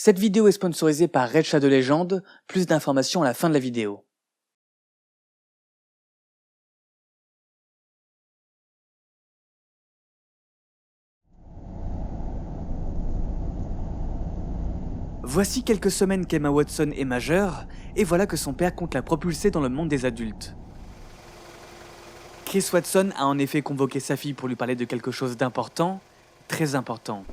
Cette vidéo est sponsorisée par Red Shadow Legends, plus d'informations à la fin de la vidéo. Voici quelques semaines qu'Emma Watson est majeure, et voilà que son père compte la propulser dans le monde des adultes. Chris Watson a en effet convoqué sa fille pour lui parler de quelque chose d'important, très important.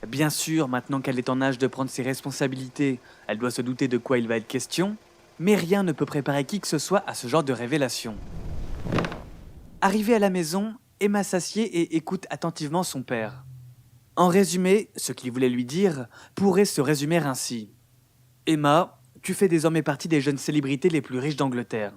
Bien sûr, maintenant qu'elle est en âge de prendre ses responsabilités, elle doit se douter de quoi il va être question, mais rien ne peut préparer qui que ce soit à ce genre de révélation. Arrivée à la maison, Emma s'assied et écoute attentivement son père. En résumé, ce qu'il voulait lui dire pourrait se résumer ainsi. « Emma, tu fais désormais partie des jeunes célébrités les plus riches d'Angleterre. »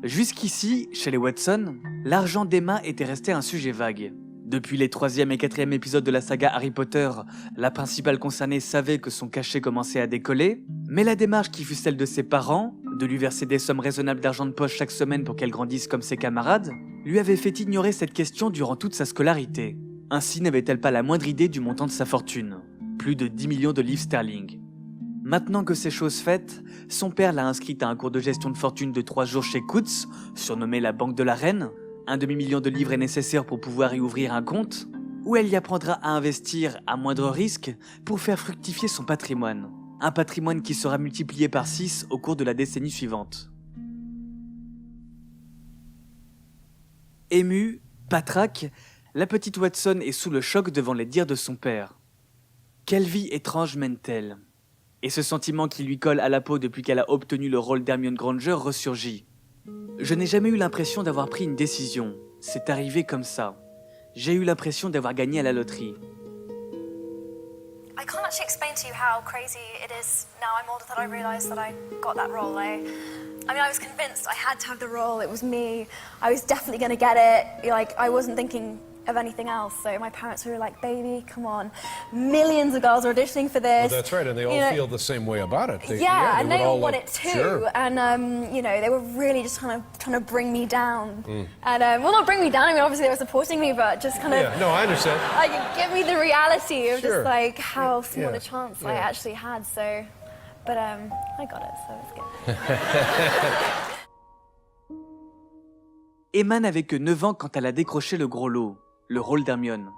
Jusqu'ici, chez les Watson, l'argent d'Emma était resté un sujet vague. Depuis les 3e et 4e épisodes de la saga Harry Potter, la principale concernée savait que son cachet commençait à décoller, mais la démarche qui fut celle de ses parents, de lui verser des sommes raisonnables d'argent de poche chaque semaine pour qu'elle grandisse comme ses camarades, lui avait fait ignorer cette question durant toute sa scolarité. Ainsi n'avait-elle pas la moindre idée du montant de sa fortune, plus de 10 millions de livres sterling. Maintenant que c'est chose faite, son père l'a inscrite à un cours de gestion de fortune de 3 jours chez Coutts, surnommé la Banque de la Reine. Un demi-million de livres est nécessaire pour pouvoir y ouvrir un compte, où elle y apprendra à investir à moindre risque pour faire fructifier son patrimoine. Un patrimoine qui sera multiplié par 6 au cours de la décennie suivante. Émue, patraque, la petite Watson est sous le choc devant les dires de son père. Quelle vie étrange mène-t-elle ? Et ce sentiment qui lui colle à la peau depuis qu'elle a obtenu le rôle d'Hermione Granger ressurgit. Je n'ai jamais eu l'impression d'avoir pris une décision. C'est arrivé comme ça. J'ai eu l'impression d'avoir gagné à la loterie. I can't actually explain to you how crazy it is now I'm older that I realised that I got that role. I was convinced I had to have the role. It was me. I was definitely going to get it. Like, I wasn't thinking of anything else. So my parents were like, baby, come on. Millions of girls are auditioning for this. Well, that's right, and they all feel the same way about it. And they all want it too. Sure. And, they were really just kind of trying to bring me down. And, not bring me down, I mean, obviously they were supporting me, but just kind of... Yeah, no, I understand. Like, give me the reality of Sure. just, like, how small a chance I Yeah. actually had, so... But, I got it, so it's good. Emma n'avait que 9 ans quand elle a décroché le gros lot, le rôle d'Hermione.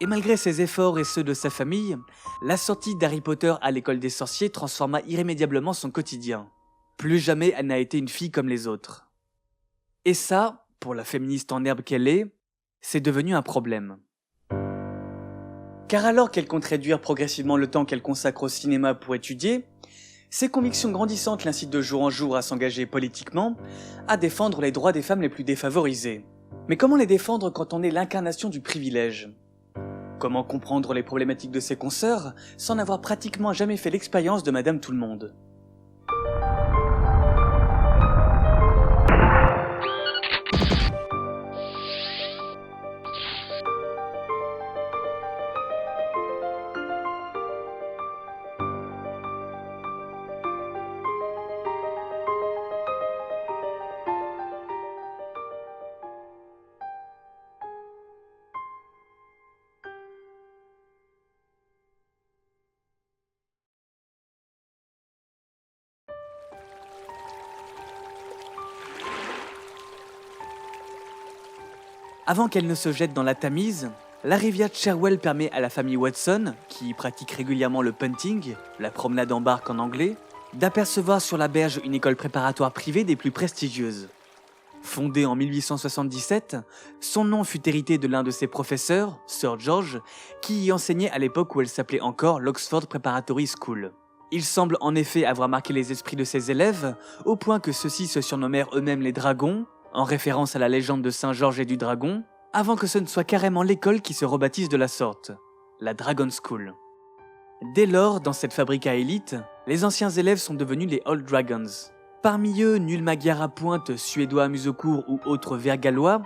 Et malgré ses efforts et ceux de sa famille, la sortie d'Harry Potter à l'école des sorciers transforma irrémédiablement son quotidien. Plus jamais elle n'a été une fille comme les autres. Et ça, pour la féministe en herbe qu'elle est, c'est devenu un problème. Car alors qu'elle compte réduire progressivement le temps qu'elle consacre au cinéma pour étudier, ses convictions grandissantes l'incitent de jour en jour à s'engager politiquement, à défendre les droits des femmes les plus défavorisées. Mais comment les défendre quand on est l'incarnation du privilège ? Comment comprendre les problématiques de ses consoeurs sans n'avoir pratiquement jamais fait l'expérience de Madame Tout-le-Monde ? Avant qu'elle ne se jette dans la Tamise, la rivière Cherwell permet à la famille Watson, qui y pratique régulièrement le punting, la promenade en barque en anglais, d'apercevoir sur la berge une école préparatoire privée des plus prestigieuses. Fondée en 1877, son nom fut hérité de l'un de ses professeurs, Sir George, qui y enseignait à l'époque où elle s'appelait encore l'Oxford Preparatory School. Il semble en effet avoir marqué les esprits de ses élèves, au point que ceux-ci se surnommèrent eux-mêmes les dragons, en référence à la légende de Saint Georges et du dragon, avant que ce ne soit carrément l'école qui se rebaptise de la sorte, la Dragon School. Dès lors, dans cette fabrique à élite, les anciens élèves sont devenus les Old Dragons. Parmi eux, nul magyar à pointe, suédois à museau court ou autres vers gallois,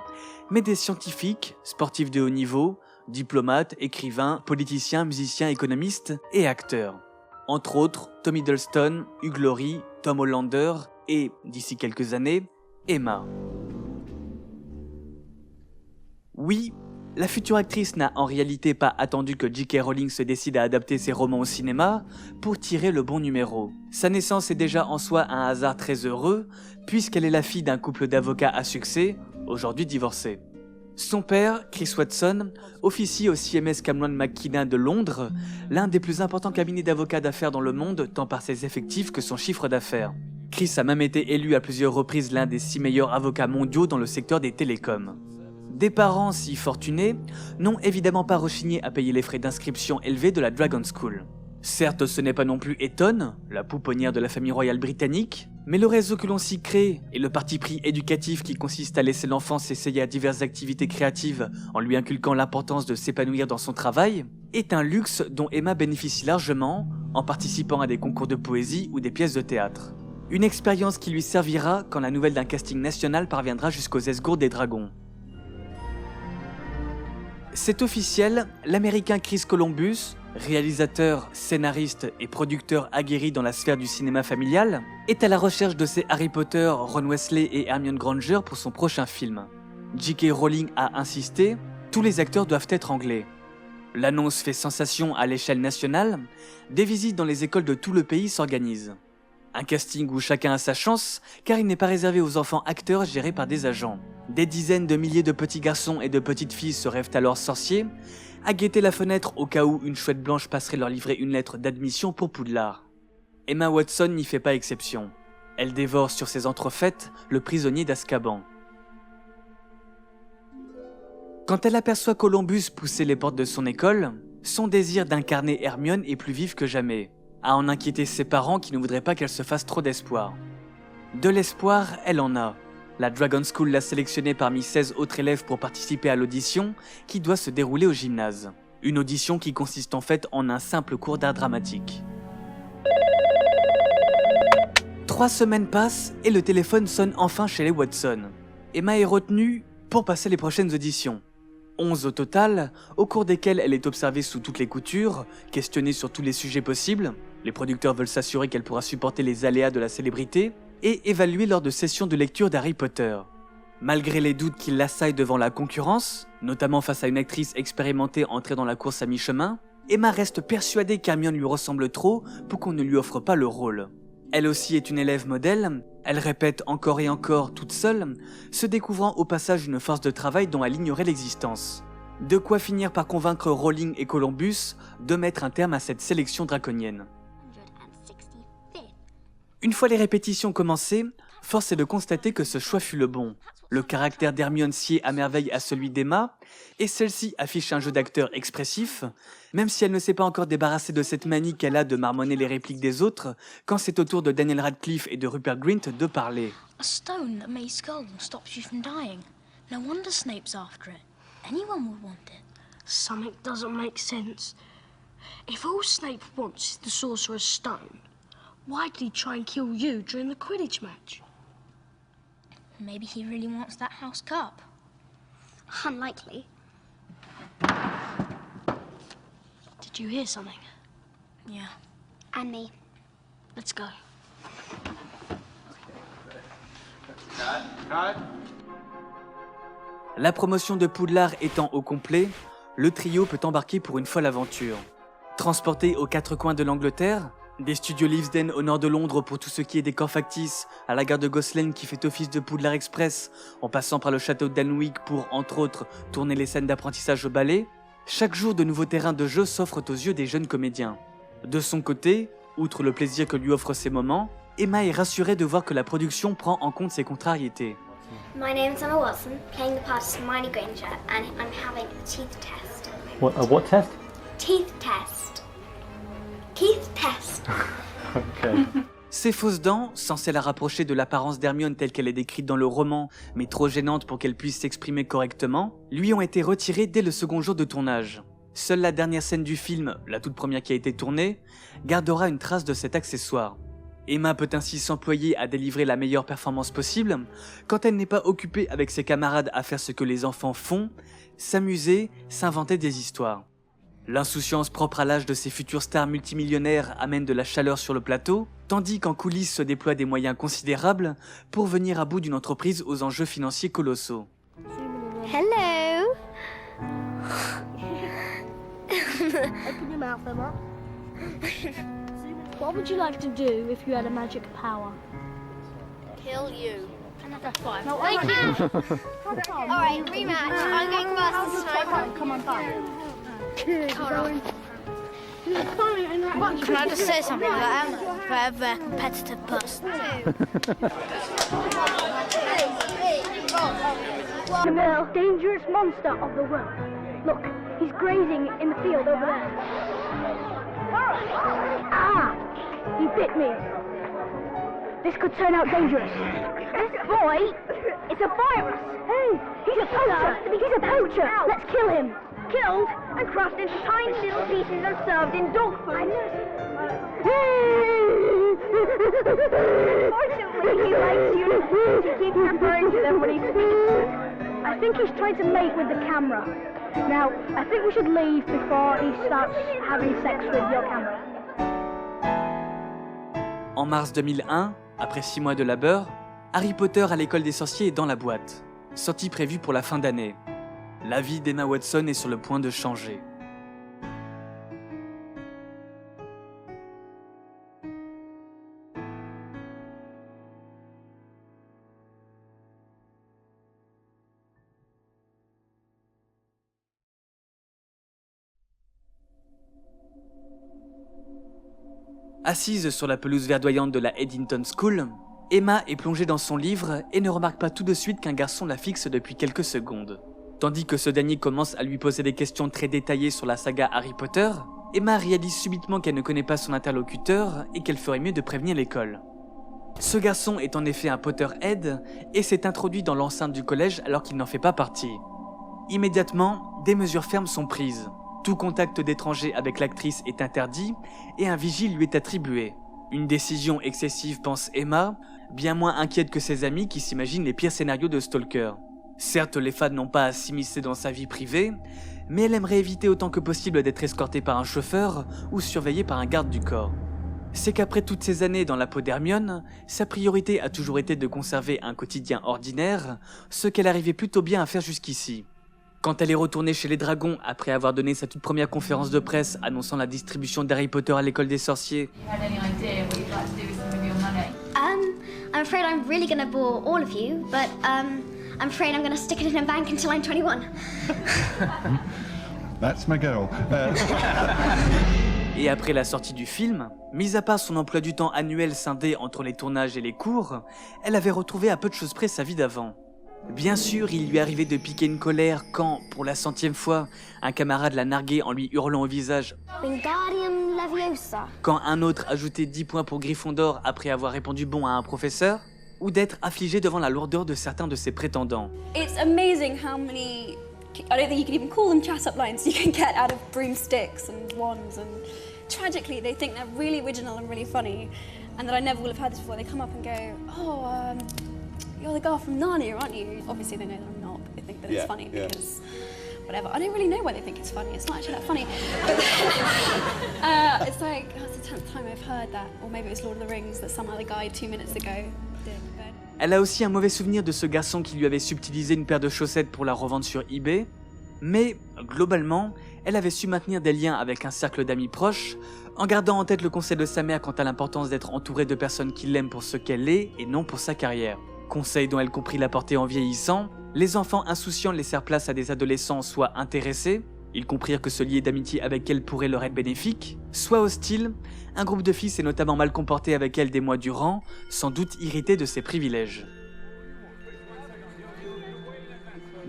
mais des scientifiques, sportifs de haut niveau, diplomates, écrivains, politiciens, musiciens, économistes et acteurs. Entre autres, Tom Hiddleston, Hugh Laurie, Tom Hollander et, d'ici quelques années, Emma. Oui, La future actrice n'a en réalité pas attendu que J.K. Rowling se décide à adapter ses romans au cinéma pour tirer le bon numéro. Sa naissance est déjà en soi un hasard très heureux, puisqu'elle est la fille d'un couple d'avocats à succès, aujourd'hui divorcés. Son père, Chris Watson, officie au CMS Camlon McKenna de Londres, l'un des plus importants cabinets d'avocats d'affaires dans le monde, tant par ses effectifs que son chiffre d'affaires. Chris a même été élu à plusieurs reprises l'un des 6 meilleurs avocats mondiaux dans le secteur des télécoms. Des parents si fortunés n'ont évidemment pas rechigné à payer les frais d'inscription élevés de la Dragon School. Certes, ce n'est pas non plus Eton, la pouponnière de la famille royale britannique, mais le réseau que l'on s'y crée et le parti pris éducatif qui consiste à laisser l'enfant s'essayer à diverses activités créatives en lui inculquant l'importance de s'épanouir dans son travail, est un luxe dont Emma bénéficie largement en participant à des concours de poésie ou des pièces de théâtre. Une expérience qui lui servira quand la nouvelle d'un casting national parviendra jusqu'aux esgourdes des dragons. C'est officiel, l'américain Chris Columbus, réalisateur, scénariste et producteur aguerri dans la sphère du cinéma familial, est à la recherche de ses Harry Potter, Ron Weasley et Hermione Granger pour son prochain film. J.K. Rowling a insisté, tous les acteurs doivent être anglais. L'annonce fait sensation à l'échelle nationale, des visites dans les écoles de tout le pays s'organisent. Un casting où chacun a sa chance, car il n'est pas réservé aux enfants acteurs gérés par des agents. Des dizaines de milliers de petits garçons et de petites filles se rêvent alors sorciers, à guetter la fenêtre au cas où une chouette blanche passerait leur livrer une lettre d'admission pour Poudlard. Emma Watson n'y fait pas exception. Elle dévore sur ses entrefaites le prisonnier d'Azkaban. Quand elle aperçoit Columbus pousser les portes de son école, son désir d'incarner Hermione est plus vif que jamais, à en inquiéter ses parents qui ne voudraient pas qu'elle se fasse trop d'espoir. De l'espoir, elle en a. La Dragon School l'a sélectionnée parmi 16 autres élèves pour participer à l'audition qui doit se dérouler au gymnase. Une audition qui consiste en fait en un simple cours d'art dramatique. 3 semaines passent et le téléphone sonne enfin chez les Watson. Emma est retenue pour passer les prochaines auditions. 11 au total, au cours desquelles elle est observée sous toutes les coutures, questionnée sur tous les sujets possibles. Les producteurs veulent s'assurer qu'elle pourra supporter les aléas de la célébrité et évaluée lors de sessions de lecture d'Harry Potter. Malgré les doutes qui l'assaillent devant la concurrence, notamment face à une actrice expérimentée entrée dans la course à mi-chemin, Emma reste persuadée qu'Hermione lui ressemble trop pour qu'on ne lui offre pas le rôle. Elle aussi est une élève modèle, elle répète encore et encore toute seule, se découvrant au passage une force de travail dont elle ignorait l'existence. De quoi finir par convaincre Rowling et Columbus de mettre un terme à cette sélection draconienne. Une fois les répétitions commencées, force est de constater que ce choix fut le bon. Le caractère d'Hermione sied à merveille à celui d'Emma, et celle-ci affiche un jeu d'acteur expressif, même si elle ne s'est pas encore débarrassée de cette manie qu'elle a de marmonner les répliques des autres, quand c'est au tour de Daniel Radcliffe et de Rupert Grint de parler. A stone that may skull and stops you from dying. No wonder Snape's after it. Anyone would want it. Something doesn't make sense. If all Snape wants is the Sorcerer's Stone, why did he try and kill you during the Quidditch match? Maybe he really wants that house cup. Unlikely. Did you hear something? Yeah. And me. Let's go. La promotion de Poudlard étant au complet, le trio peut embarquer pour une folle aventure. Transporté aux 4 coins de l'Angleterre, des studios Leavesden au nord de Londres pour tout ce qui est décor factice, à la gare de Gosselin qui fait office de Poudlard Express, en passant par le château d'Anwick pour, entre autres, tourner les scènes d'apprentissage au ballet, chaque jour de nouveaux terrains de jeu s'offrent aux yeux des jeunes comédiens. De son côté, outre le plaisir que lui offrent ces moments, Emma est rassurée de voir que la production prend en compte ses contrariétés. My name's Emma Watson, playing the part of Hermione Granger, and I'm having a teeth test. What test? Teeth test. Teeth test. Okay. Ses fausses dents, censées la rapprocher de l'apparence d'Hermione telle qu'elle est décrite dans le roman, mais trop gênantes pour qu'elle puisse s'exprimer correctement, lui ont été retirées dès le second jour de tournage. Seule la dernière scène du film, la toute première qui a été tournée, gardera une trace de cet accessoire. Emma peut ainsi s'employer à délivrer la meilleure performance possible, quand elle n'est pas occupée avec ses camarades à faire ce que les enfants font, s'amuser, s'inventer des histoires. L'insouciance propre à l'âge de ces futures stars multimillionnaires amène de la chaleur sur le plateau, tandis qu'en coulisses se déploient des moyens considérables pour venir à bout d'une entreprise aux enjeux financiers colossaux. Hello. Open your mouth, Emma. What would you like to do if you had a magic power? Kill you. Another 5. No, Thank you. Alright, rematch. I'm going first this time. Come on, bye. Hold on. Can I just say something about Emma? Very, very competitive person. The most dangerous monster of the world. Look, he's grazing in the field over there. Ah! He bit me. This could turn out dangerous. This boy is a virus. Hey, he's a poacher. He's a poacher. Let's kill him. Killed and crushed into tiny little pieces and served in dog food. Fortunately, he likes you. He keeps referring to them when he speaks. I think he's trying to mate with the camera. Now, I think we should leave before he starts having sex with your camera. En mars 2001, après 6 mois de labeur, Harry Potter à l'école des sorciers est dans la boîte. Sortie prévue pour la fin d'année. La vie d'Emma Watson est sur le point de changer. Assise sur la pelouse verdoyante de la Eddington School, Emma est plongée dans son livre et ne remarque pas tout de suite qu'un garçon la fixe depuis quelques secondes. Tandis que ce dernier commence à lui poser des questions très détaillées sur la saga Harry Potter, Emma réalise subitement qu'elle ne connaît pas son interlocuteur et qu'elle ferait mieux de prévenir l'école. Ce garçon est en effet un Potterhead et s'est introduit dans l'enceinte du collège alors qu'il n'en fait pas partie. Immédiatement, des mesures fermes sont prises. Tout contact d'étrangers avec l'actrice est interdit et un vigile lui est attribué. Une décision excessive, pense Emma, bien moins inquiète que ses amis qui s'imaginent les pires scénarios de Stalker. Certes, les fans n'ont pas à s'immiscer dans sa vie privée, mais elle aimerait éviter autant que possible d'être escortée par un chauffeur ou surveillée par un garde du corps. C'est qu'après toutes ces années dans la peau d'Hermione, sa priorité a toujours été de conserver un quotidien ordinaire, ce qu'elle arrivait plutôt bien à faire jusqu'ici. Quand elle est retournée chez les dragons après avoir donné sa toute première conférence de presse annonçant la distribution d'Harry Potter à l'école des sorciers, I'm afraid I'm really gonna bore all of you, but I'm afraid I'm gonna stick it in a bank until I'm 21. That's my girl. Et après la sortie du film, mis à part son emploi du temps annuel scindé entre les tournages et les cours, elle avait retrouvé à peu de choses près sa vie d'avant. Bien sûr, il lui arrivait de piquer une colère quand, pour la 100e fois, un camarade la narguait en lui hurlant au visage, Wingardium Leviosa. quand un autre ajoutait 10 points pour Gryffondor après avoir répondu bon à un professeur, ou d'être affligé devant la lourdeur de certains de ses prétendants. It's amazing how many, I don't think you can even call them chat-up lines you can get out of broomsticks and wands, and tragically they think they're really original and really funny, and that I never will have heard this before. They come up and go, oh, you're the girl from Narnia, aren't you? Obviously they know that I'm not, but they think that it's funny because whatever. I don't really know why they think it's funny. It's not actually that funny. But it's like, oh, it's the 10th time I've heard that. Or maybe it was Lord of the Rings that some other guy 2 minutes ago did. But... Elle a aussi un mauvais souvenir de ce garçon qui lui avait subtilisé une paire de chaussettes pour la revendre sur eBay, mais globalement, elle avait su maintenir des liens avec un cercle d'amis proches, en gardant en tête le conseil de sa mère quant à l'importance d'être entourée de personnes qui l'aiment pour ce qu'elle est et non pour sa carrière. Conseil dont elle comprit la portée en vieillissant, les enfants insouciants laissèrent place à des adolescents soit intéressés, ils comprirent que se lier d'amitié avec elle pourrait leur être bénéfique, soit hostiles, un groupe de filles s'est notamment mal comporté avec elle des mois durant, sans doute irrité de ses privilèges.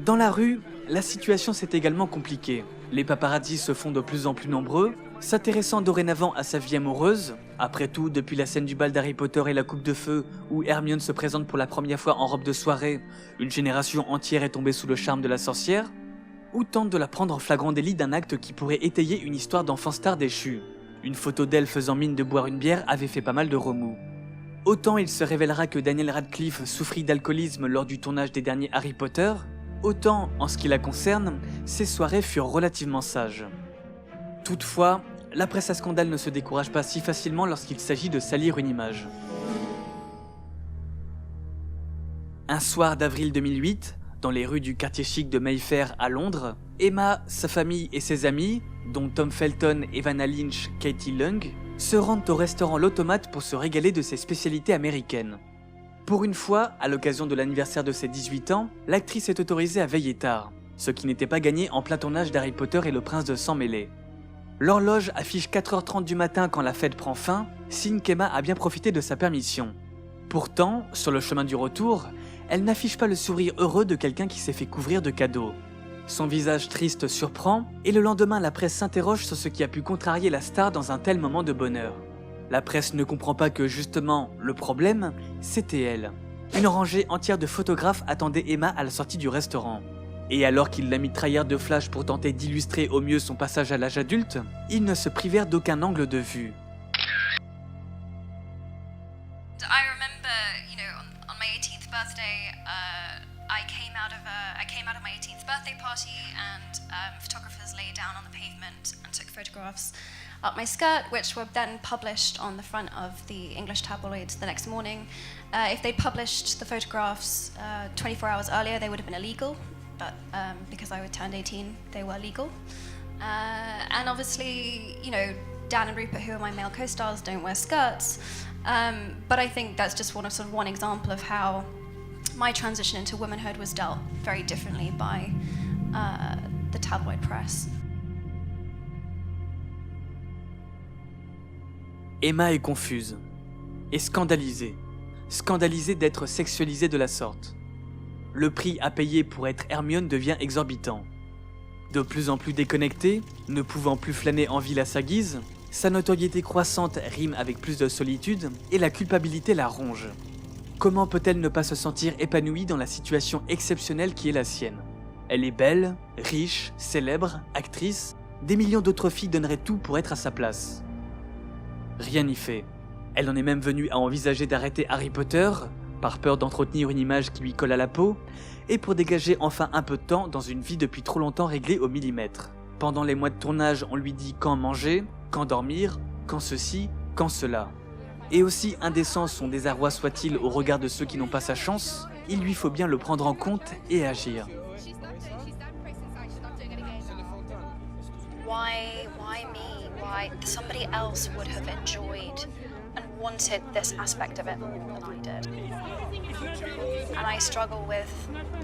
Dans la rue, la situation s'est également compliquée. Les paparazzis se font de plus en plus nombreux, s'intéressant dorénavant à sa vie amoureuse. Après tout, depuis la scène du bal d'Harry Potter et la coupe de feu, où Hermione se présente pour la première fois en robe de soirée, une génération entière est tombée sous le charme de la sorcière, ou tente de la prendre en flagrant délit d'un acte qui pourrait étayer une histoire d'enfant star déchu. Une photo d'elle faisant mine de boire une bière avait fait pas mal de remous. Autant il se révélera que Daniel Radcliffe souffrit d'alcoolisme lors du tournage des derniers Harry Potter, autant, en ce qui la concerne, ces soirées furent relativement sages. Toutefois, la presse à scandale ne se décourage pas si facilement lorsqu'il s'agit de salir une image. Un soir d'avril 2008, dans les rues du quartier chic de Mayfair à Londres, Emma, sa famille et ses amis, dont Tom Felton, Evanna Lynch, Katie Leung, se rendent au restaurant L'Automate pour se régaler de ses spécialités américaines. Pour une fois, à l'occasion de l'anniversaire de ses 18 ans, l'actrice est autorisée à veiller tard, ce qui n'était pas gagné en plein tournage d'Harry Potter et le Prince de Sang Mêlé. L'horloge affiche 4h30 du matin quand la fête prend fin, signe qu'Emma a bien profité de sa permission. Pourtant, sur le chemin du retour, elle n'affiche pas le sourire heureux de quelqu'un qui s'est fait couvrir de cadeaux. Son visage triste surprend, et le lendemain la presse s'interroge sur ce qui a pu contrarier la star dans un tel moment de bonheur. La presse ne comprend pas que justement, le problème, c'était elle. Une rangée entière de photographes attendait Emma à la sortie du restaurant. Et alors qu'il la mitraillèrent de flash pour tenter d'illustrer au mieux son passage à l'âge adulte, ils ne se privèrent d'aucun angle de vue. I remember, on my 18th birthday, I came out of my 18th birthday party, and photographers lay down on the pavement and took photographs up my skirt, which were then published on the front of the English tabloids the next morning. If they'd published the photographs 24 hours earlier, they would have been illegal, but because I turned 18, they were legal. And obviously, Dan and Rupert, who are my male co-stars, don't wear skirts. But I think that's just one example of how my transition into womanhood was dealt very differently by the tabloid press. Emma est confuse et scandalisée. Scandalisée d'être sexualisée de la sorte. Le prix à payer pour être Hermione devient exorbitant. De plus en plus déconnectée, ne pouvant plus flâner en ville à sa guise, sa notoriété croissante rime avec plus de solitude et la culpabilité la ronge. Comment peut-elle ne pas se sentir épanouie dans la situation exceptionnelle qui est la sienne? Elle est belle, riche, célèbre, actrice, des millions d'autres filles donneraient tout pour être à sa place. Rien n'y fait. Elle en est même venue à envisager d'arrêter Harry Potter, par peur d'entretenir une image qui lui colle à la peau, et pour dégager enfin un peu de temps dans une vie depuis trop longtemps réglée au millimètre. Pendant les mois de tournage, on lui dit quand manger, quand dormir, quand ceci, quand cela. Et aussi indécent son désarroi soit-il au regard de ceux qui n'ont pas sa chance, il lui faut bien le prendre en compte et agir. Why me? Why somebody else would have enjoyed and wanted this aspect of it more than I did. And I struggle with,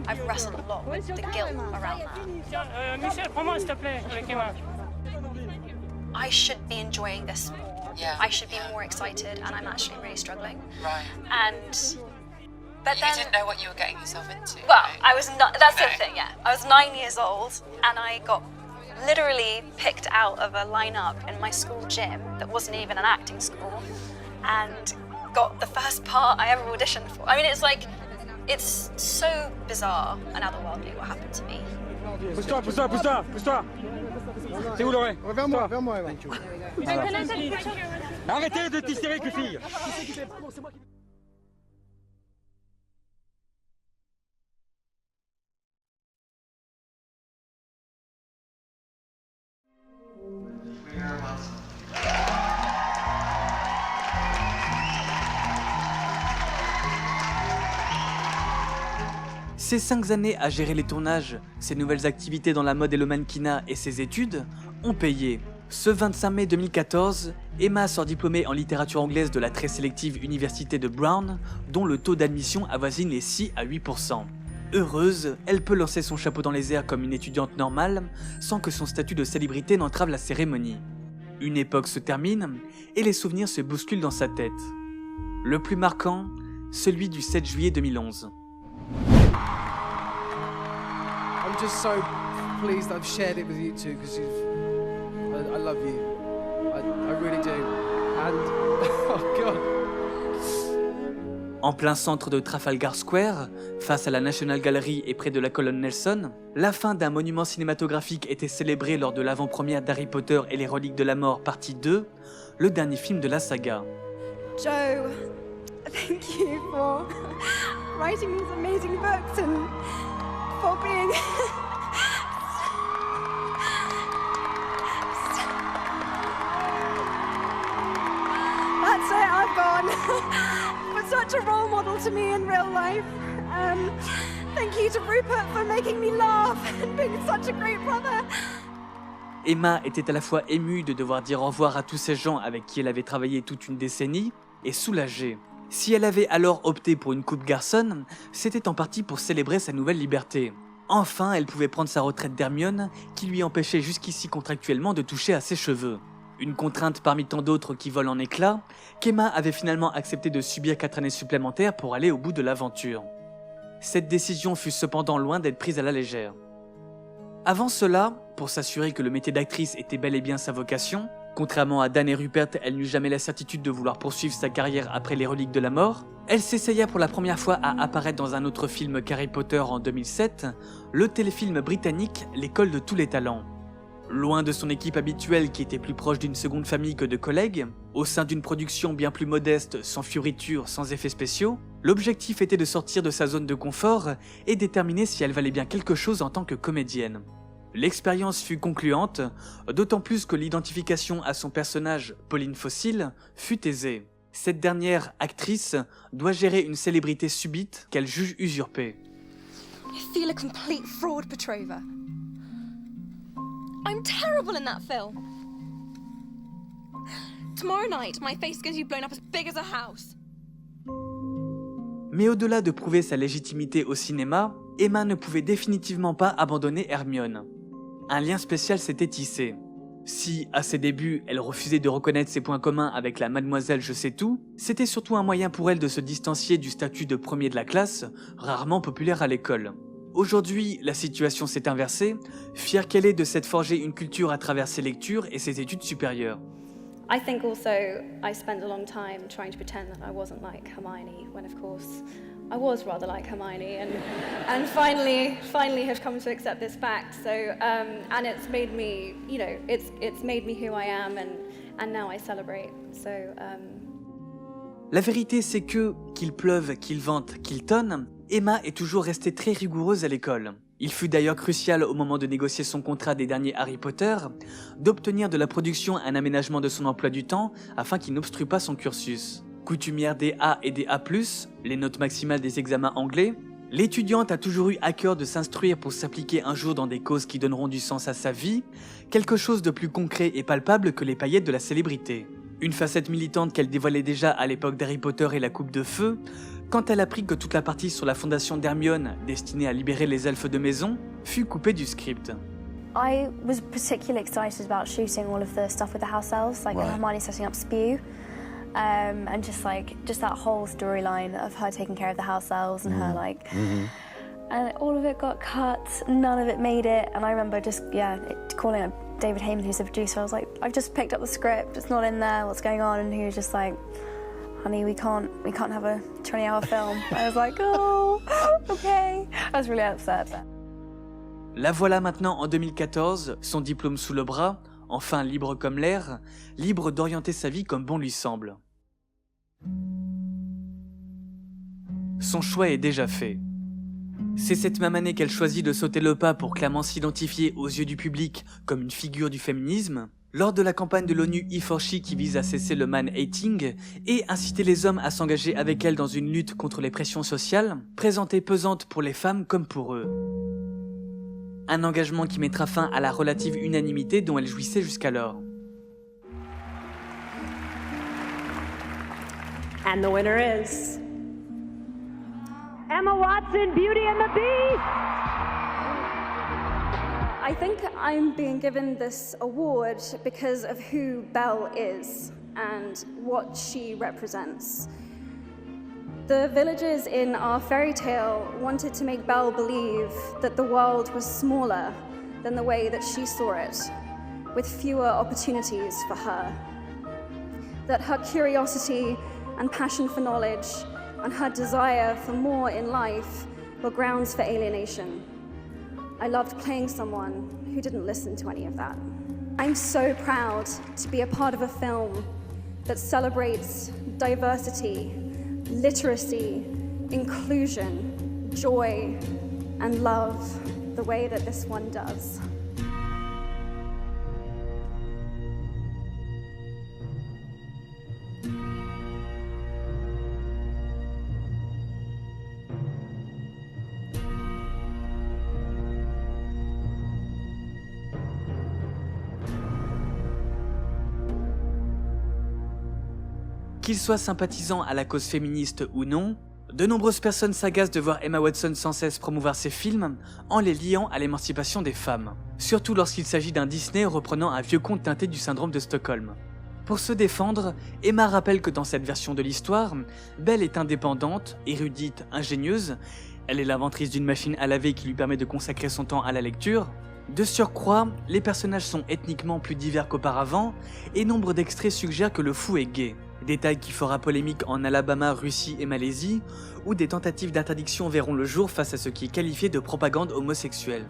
I've wrestled a lot with the guilt around that. Michel, prends-moi s'il te plaît, avec Emma. I should be enjoying this more. Yeah. I should be more excited, and I'm actually really struggling. Right. But you then, didn't know what you were getting yourself into. well, right? I was not. That's No. the thing. Yeah, I was 9 years old, and I got literally picked out of a lineup in my school gym that wasn't even an acting school, and got the first part I ever auditioned for. I mean, it's so bizarre and otherworldly what happened to me. Pousse-toi. C'est où l'oreille? Vers moi, Eva. Arrêtez de t'hystérer avec les filles. Ces 5 années à gérer les tournages, ses nouvelles activités dans la mode et le mannequinat et ses études ont payé. Ce 25 mai 2014, Emma sort diplômée en littérature anglaise de la très sélective université de Brown, dont le taux d'admission avoisine les 6 à 8%. Heureuse, elle peut lancer son chapeau dans les airs comme une étudiante normale, sans que son statut de célébrité n'entrave la cérémonie. Une époque se termine, et les souvenirs se bousculent dans sa tête. Le plus marquant, celui du 7 juillet 2011. I'm just so pleased I've shared it with you two because I love you. I really do. And oh God. En plein centre de Trafalgar Square, face à la National Gallery et près de la colonne Nelson, la fin d'un monument cinématographique était célébrée lors de l'avant-première d'Harry Potter et les Reliques de la Mort partie 2, le dernier film de la saga. Joe, thank you for writing these amazing books and for being that's it, I've gone. But such a role model to me in real life. Thank you to Rupert for making me laugh and being such a great brother. Emma était à la fois émue de devoir dire au revoir à tous ces gens avec qui elle avait travaillé toute une décennie, et soulagée. Si elle avait alors opté pour une coupe garçonne, c'était en partie pour célébrer sa nouvelle liberté. Enfin, elle pouvait prendre sa retraite d'Hermione, qui lui empêchait jusqu'ici contractuellement de toucher à ses cheveux. Une contrainte parmi tant d'autres qui volent en éclats, qu'Emma avait finalement accepté de subir 4 années supplémentaires pour aller au bout de l'aventure. Cette décision fut cependant loin d'être prise à la légère. Avant cela, pour s'assurer que le métier d'actrice était bel et bien sa vocation, contrairement à Dan et Rupert, elle n'eut jamais la certitude de vouloir poursuivre sa carrière après les reliques de la mort, elle s'essaya pour la première fois à apparaître dans un autre film qu'Harry Potter en 2007, le téléfilm britannique L'école de tous les talents. Loin de son équipe habituelle qui était plus proche d'une seconde famille que de collègues, au sein d'une production bien plus modeste, sans fioritures, sans effets spéciaux, l'objectif était de sortir de sa zone de confort et déterminer si elle valait bien quelque chose en tant que comédienne. L'expérience fut concluante, d'autant plus que l'identification à son personnage, Pauline Fossil, fut aisée. Cette dernière, actrice, doit gérer une célébrité subite qu'elle juge usurpée. I feel a complete fraud, Petrova. I'm terrible in that film. Tomorrow night, my face is going to be blown up as big as a house. Mais au-delà de prouver sa légitimité au cinéma, Emma ne pouvait définitivement pas abandonner Hermione. Un lien spécial s'était tissé. Si, à ses débuts, elle refusait de reconnaître ses points communs avec la mademoiselle je sais tout, c'était surtout un moyen pour elle de se distancier du statut de premier de la classe, rarement populaire à l'école. Aujourd'hui, la situation s'est inversée, fière qu'elle est de s'être forgée une culture à travers ses lectures et ses études supérieures. I think also I spent a long time trying to pretend that I wasn't like Hermione, when of course I was rather like Hermione, and finally have come to accept this fact. So and it's made me, you know, it's made me who I am, and now I celebrate. So. La vérité, c'est que, qu'il pleuve, qu'il vente, qu'il tonne, Emma est toujours restée très rigoureuse à l'école. Il fut d'ailleurs crucial au moment de négocier son contrat des derniers Harry Potter, d'obtenir de la production un aménagement de son emploi du temps afin qu'il n'obstrue pas son cursus. Coutumière des A et des A+, les notes maximales des examens anglais, l'étudiante a toujours eu à cœur de s'instruire pour s'appliquer un jour dans des causes qui donneront du sens à sa vie, quelque chose de plus concret et palpable que les paillettes de la célébrité. Une facette militante qu'elle dévoilait déjà à l'époque d'Harry Potter et la Coupe de Feu, quand elle apprit que toute la partie sur la fondation d'Hermione, destinée à libérer les elfes de maison, fut coupée du script. I was particularly excited about shooting all of the stuff with the house elves, like Hermione setting up Spew, and just that whole storyline of her taking care of the house elves and her like, and all of it got cut, none of it made it, and I remember just calling up David Heyman, who's the producer. I was like, I've just picked up the script, it's not in there, what's going on? And he was just like, honey, we can't have a 20-hour film. I was like, oh, okay. I was really upset. La voilà maintenant en 2014, son diplôme sous le bras, enfin libre comme l'air, libre d'orienter sa vie comme bon lui semble. Son choix est déjà fait. C'est cette même année qu'elle choisit de sauter le pas pour clairement s'identifier aux yeux du public comme une figure du féminisme, lors de la campagne de l'ONU E4She qui vise à cesser le man-hating et inciter les hommes à s'engager avec elle dans une lutte contre les pressions sociales, présentée pesante pour les femmes comme pour eux. Un engagement qui mettra fin à la relative unanimité dont elle jouissait jusqu'alors. And the winner is Emma Watson, Beauty and the Beast! I think I'm being given this award because of who Belle is and what she represents. The villagers in our fairy tale wanted to make Belle believe that the world was smaller than the way that she saw it, with fewer opportunities for her. That her curiosity and passion for knowledge and her desire for more in life were grounds for alienation. I loved playing someone who didn't listen to any of that. I'm so proud to be a part of a film that celebrates diversity, literacy, inclusion, joy, and love the way that this one does. Qu'ils soient sympathisants à la cause féministe ou non, de nombreuses personnes s'agacent de voir Emma Watson sans cesse promouvoir ses films en les liant à l'émancipation des femmes, surtout lorsqu'il s'agit d'un Disney reprenant un vieux conte teinté du syndrome de Stockholm. Pour se défendre, Emma rappelle que dans cette version de l'histoire, Belle est indépendante, érudite, ingénieuse, elle est l'inventrice d'une machine à laver qui lui permet de consacrer son temps à la lecture. De surcroît, les personnages sont ethniquement plus divers qu'auparavant, et nombre d'extraits suggèrent que le fou est gay. Détail qui fera polémique en Alabama, Russie et Malaisie, où des tentatives d'interdiction verront le jour face à ce qui est qualifié de propagande homosexuelle.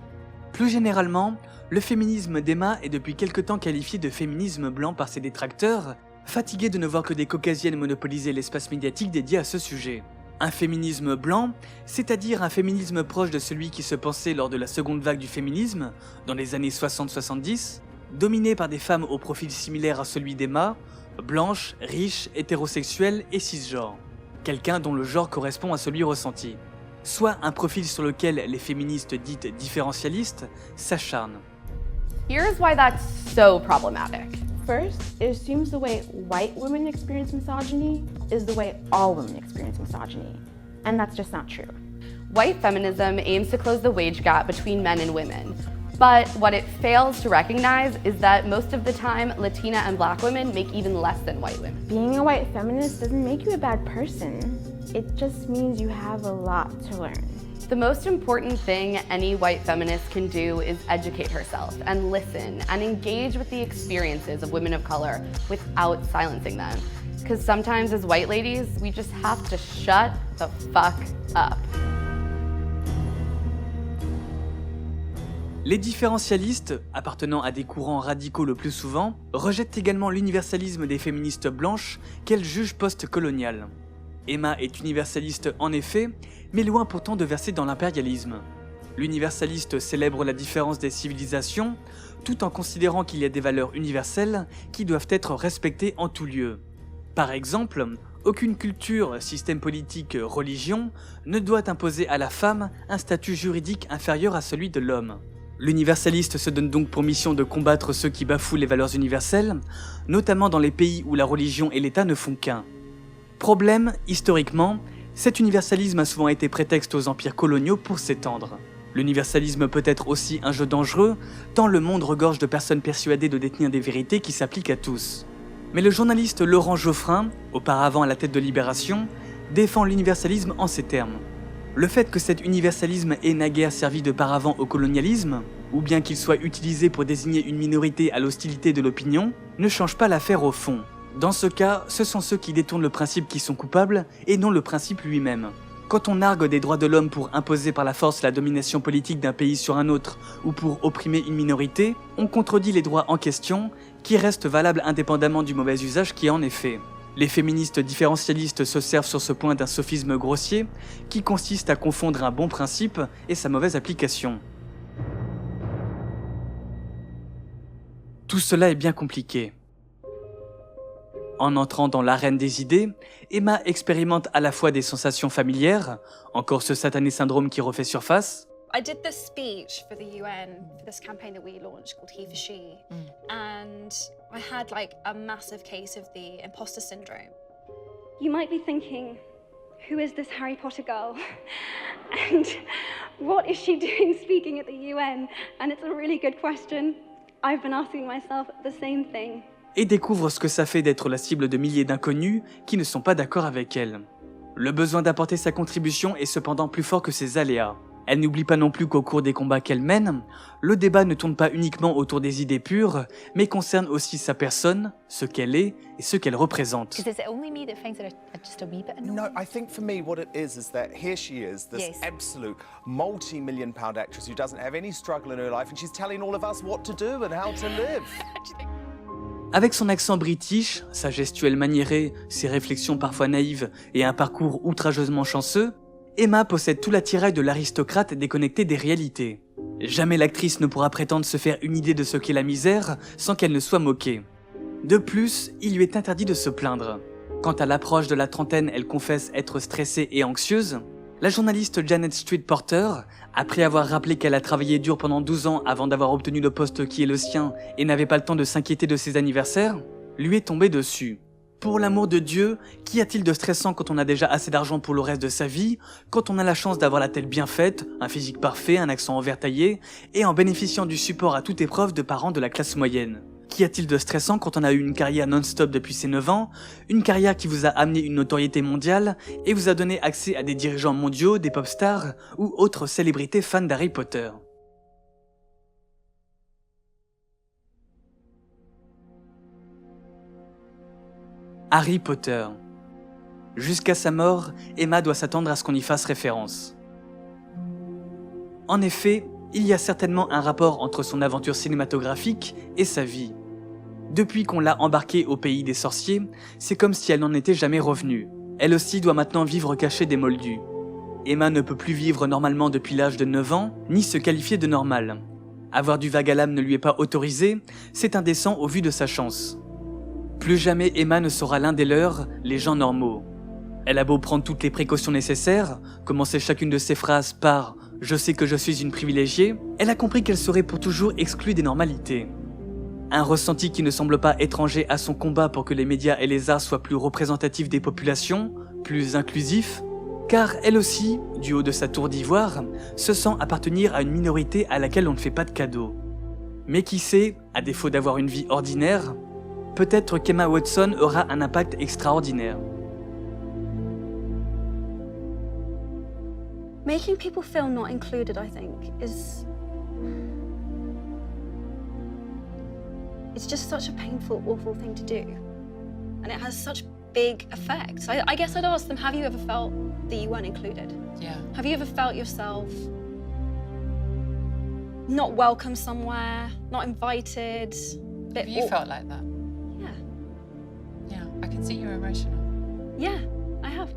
Plus généralement, le féminisme d'Emma est depuis quelque temps qualifié de féminisme blanc par ses détracteurs, fatigués de ne voir que des caucasiennes monopoliser l'espace médiatique dédié à ce sujet. Un féminisme blanc, c'est-à-dire un féminisme proche de celui qui se pensait lors de la seconde vague du féminisme, dans les années 60-70, dominé par des femmes au profil similaire à celui d'Emma, blanches, riches, hétérosexuelles et cisgenres. Quelqu'un dont le genre correspond à celui ressenti. Soit un profil sur lequel les féministes dites différentialistes s'acharnent. Here's why that's so problematic. First, it assumes the way white women experience misogyny is the way all women experience misogyny. And that's just not true. White feminism aims to close the wage gap between men and women. But what it fails to recognize is that most of the time, Latina and Black women make even less than white women. Being a white feminist doesn't make you a bad person. It just means you have a lot to learn. The most important thing any white feminist can do is educate herself and listen and engage with the experiences of women of color without silencing them. Because sometimes as white ladies, we just have to shut the fuck up. Les différentialistes, appartenant à des courants radicaux le plus souvent, rejettent également l'universalisme des féministes blanches qu'elles jugent post-colonial. Emma est universaliste en effet, mais loin pourtant de verser dans l'impérialisme. L'universaliste célèbre la différence des civilisations, tout en considérant qu'il y a des valeurs universelles qui doivent être respectées en tout lieu. Par exemple, aucune culture, système politique, religion ne doit imposer à la femme un statut juridique inférieur à celui de l'homme. L'universaliste se donne donc pour mission de combattre ceux qui bafouent les valeurs universelles, notamment dans les pays où la religion et l'État ne font qu'un. Problème, historiquement, cet universalisme a souvent été prétexte aux empires coloniaux pour s'étendre. L'universalisme peut être aussi un jeu dangereux, tant le monde regorge de personnes persuadées de détenir des vérités qui s'appliquent à tous. Mais le journaliste Laurent Geoffrin, auparavant à la tête de Libération, défend l'universalisme en ces termes. Le fait que cet universalisme ait naguère servi de paravent au colonialisme, ou bien qu'il soit utilisé pour désigner une minorité à l'hostilité de l'opinion, ne change pas l'affaire au fond. Dans ce cas, ce sont ceux qui détournent le principe qui sont coupables, et non le principe lui-même. Quand on nargue des droits de l'homme pour imposer par la force la domination politique d'un pays sur un autre, ou pour opprimer une minorité, on contredit les droits en question, qui restent valables indépendamment du mauvais usage qui en est fait. Les féministes différentialistes se servent sur ce point d'un sophisme grossier, qui consiste à confondre un bon principe et sa mauvaise application. Tout cela est bien compliqué. En entrant dans l'arène des idées, Emma expérimente à la fois des sensations familières, encore ce satané syndrome qui refait surface. I did this speech for the UN for this campaign that we launched called He for She, and I had like a massive case of the imposter syndrome. You might be thinking, who is this Harry Potter girl? And what is she doing speaking at the UN? And it's a really good question. I've been asking myself the same thing. Et découvre ce que ça fait d'être la cible de milliers d'inconnus qui ne sont pas d'accord avec elle. Le besoin d'apporter sa contribution est cependant plus fort que ses aléas. Elle n'oublie pas non plus qu'au cours des combats qu'elle mène, le débat ne tourne pas uniquement autour des idées pures, mais concerne aussi sa personne, ce qu'elle est et ce qu'elle représente. Is it only me that finds her just a wee bit annoying? No, I think for me what it is that here she is, this absolute multi-million-pound actress who doesn't have any struggle in her life, and she's telling all of us what to do and how to live. Avec son accent british, sa gestuelle maniérée, ses réflexions parfois naïves et un parcours outrageusement chanceux, Emma possède tout l'attirail de l'aristocrate déconnecté des réalités. Jamais l'actrice ne pourra prétendre se faire une idée de ce qu'est la misère sans qu'elle ne soit moquée. De plus, il lui est interdit de se plaindre. Quand à l'approche de la trentaine, elle confesse être stressée et anxieuse, la journaliste Janet Street Porter, après avoir rappelé qu'elle a travaillé dur pendant 12 ans avant d'avoir obtenu le poste qui est le sien et n'avait pas le temps de s'inquiéter de ses anniversaires, lui est tombée dessus. Pour l'amour de Dieu, qu'y a-t-il de stressant quand on a déjà assez d'argent pour le reste de sa vie, quand on a la chance d'avoir la tête bien faite, un physique parfait, un accent envers taillé, et en bénéficiant du support à toute épreuve de parents de la classe moyenne? Qu'y a-t-il de stressant quand on a eu une carrière non-stop depuis ses 9 ans, une carrière qui vous a amené une notoriété mondiale et vous a donné accès à des dirigeants mondiaux, des pop stars ou autres célébrités fans d'Harry Potter? Harry Potter. Jusqu'à sa mort, Emma doit s'attendre à ce qu'on y fasse référence. En effet, il y a certainement un rapport entre son aventure cinématographique et sa vie. Depuis qu'on l'a embarquée au pays des sorciers, c'est comme si elle n'en était jamais revenue. Elle aussi doit maintenant vivre cachée des Moldus. Emma ne peut plus vivre normalement depuis l'âge de 9 ans, ni se qualifier de normale. Avoir du vague à l'âme ne lui est pas autorisé, c'est indécent au vu de sa chance. Plus jamais Emma ne sera l'un des leurs, les gens normaux. Elle a beau prendre toutes les précautions nécessaires, commencer chacune de ses phrases par « je sais que je suis une privilégiée », elle a compris qu'elle serait pour toujours exclue des normalités. Un ressenti qui ne semble pas étranger à son combat pour que les médias et les arts soient plus représentatifs des populations, plus inclusifs, car elle aussi, du haut de sa tour d'ivoire, se sent appartenir à une minorité à laquelle on ne fait pas de cadeaux. Mais qui sait, à défaut d'avoir une vie ordinaire, peut-être qu'Emma Watson aura un impact extraordinaire. Making people feel not included, I think, it's just such a painful, awful thing to do. And it has such big effects. I guess I'd ask them, have you ever felt that you weren't included? Yeah. Have you ever felt yourself not welcome somewhere, not invited? Have you felt like that? Yeah. Yeah, I can see you're emotional. Yeah, I have.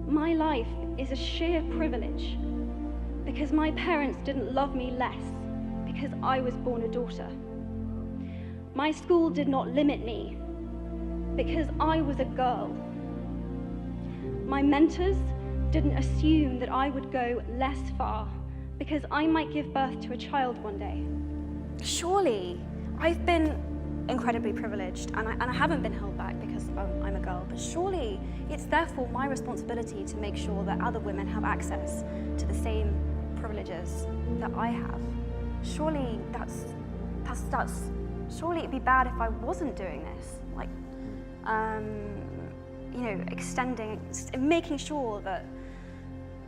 My life is a sheer privilege because my parents didn't love me less because I was born a daughter. My school did not limit me because I was a girl. My mentors didn't assume that I would go less far because I might give birth to a child one day. Surely, I've been incredibly privileged and I haven't been held back because I'm a girl, but surely it's therefore my responsibility to make sure that other women have access to the same privileges that I have. Surely surely it'd be bad if I wasn't doing this. Like, you know, making sure that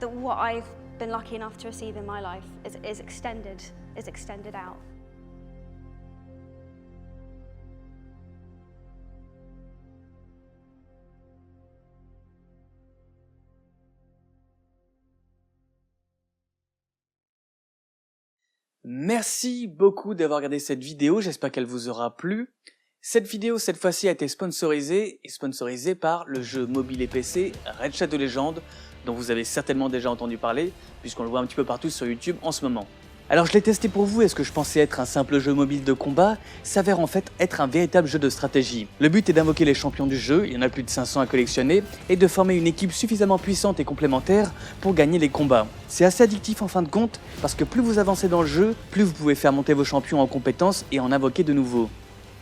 what I've been lucky enough to receive in my life is extended out. Merci beaucoup d'avoir regardé cette vidéo, j'espère qu'elle vous aura plu. Cette vidéo, cette fois-ci, a été sponsorisée par le jeu mobile et PC Raid Shadow Legends, dont vous avez certainement déjà entendu parler, puisqu'on le voit un petit peu partout sur YouTube en ce moment. Alors je l'ai testé pour vous et ce que je pensais être un simple jeu mobile de combat s'avère en fait être un véritable jeu de stratégie. Le but est d'invoquer les champions du jeu, il y en a plus de 500 à collectionner, et de former une équipe suffisamment puissante et complémentaire pour gagner les combats. C'est assez addictif en fin de compte, parce que plus vous avancez dans le jeu, plus vous pouvez faire monter vos champions en compétences et en invoquer de nouveaux.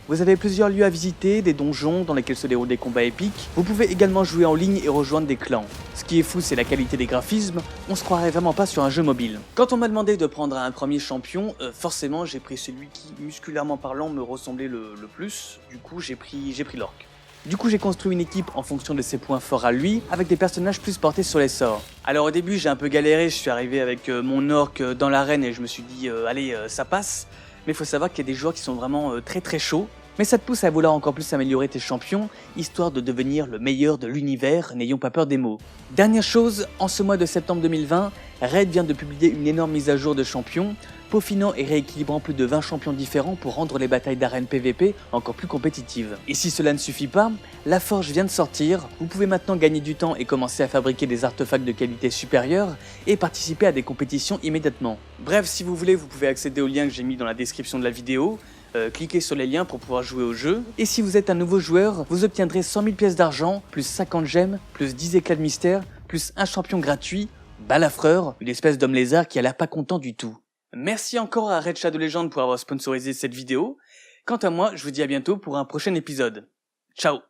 Vous avez plusieurs lieux à visiter, des donjons dans lesquels se déroulent des combats épiques. Vous pouvez également jouer en ligne et rejoindre des clans. Ce qui est fou, c'est la qualité des graphismes, on se croirait vraiment pas sur un jeu mobile. Quand on m'a demandé de prendre un premier champion, forcément j'ai pris celui qui, musculairement parlant, me ressemblait le plus. Du coup j'ai pris l'orc. Du coup j'ai construit une équipe en fonction de ses points forts à lui, avec des personnages plus portés sur les sorts. Alors au début j'ai un peu galéré, je suis arrivé avec mon orc dans l'arène et je me suis dit allez ça passe. Mais il faut savoir qu'il y a des joueurs qui sont vraiment très chauds. Mais ça te pousse à vouloir encore plus améliorer tes champions, histoire de devenir le meilleur de l'univers, n'ayons pas peur des mots. Dernière chose, en ce mois de septembre 2020, Raid vient de publier une énorme mise à jour de champions, peaufinant et rééquilibrant plus de 20 champions différents pour rendre les batailles d'arène PVP encore plus compétitives. Et si cela ne suffit pas, la forge vient de sortir, vous pouvez maintenant gagner du temps et commencer à fabriquer des artefacts de qualité supérieure et participer à des compétitions immédiatement. Bref, si vous voulez, vous pouvez accéder aux liens que j'ai mis dans la description de la vidéo, cliquez sur les liens pour pouvoir jouer au jeu. Et si vous êtes un nouveau joueur, vous obtiendrez 100 000 pièces d'argent, plus 50 gemmes, plus 10 éclats de mystère, plus un champion gratuit, Balafreur, une espèce d'homme lézard qui a l'air pas content du tout. Merci encore à Raid Shadow Legends pour avoir sponsorisé cette vidéo. Quant à moi, je vous dis à bientôt pour un prochain épisode. Ciao.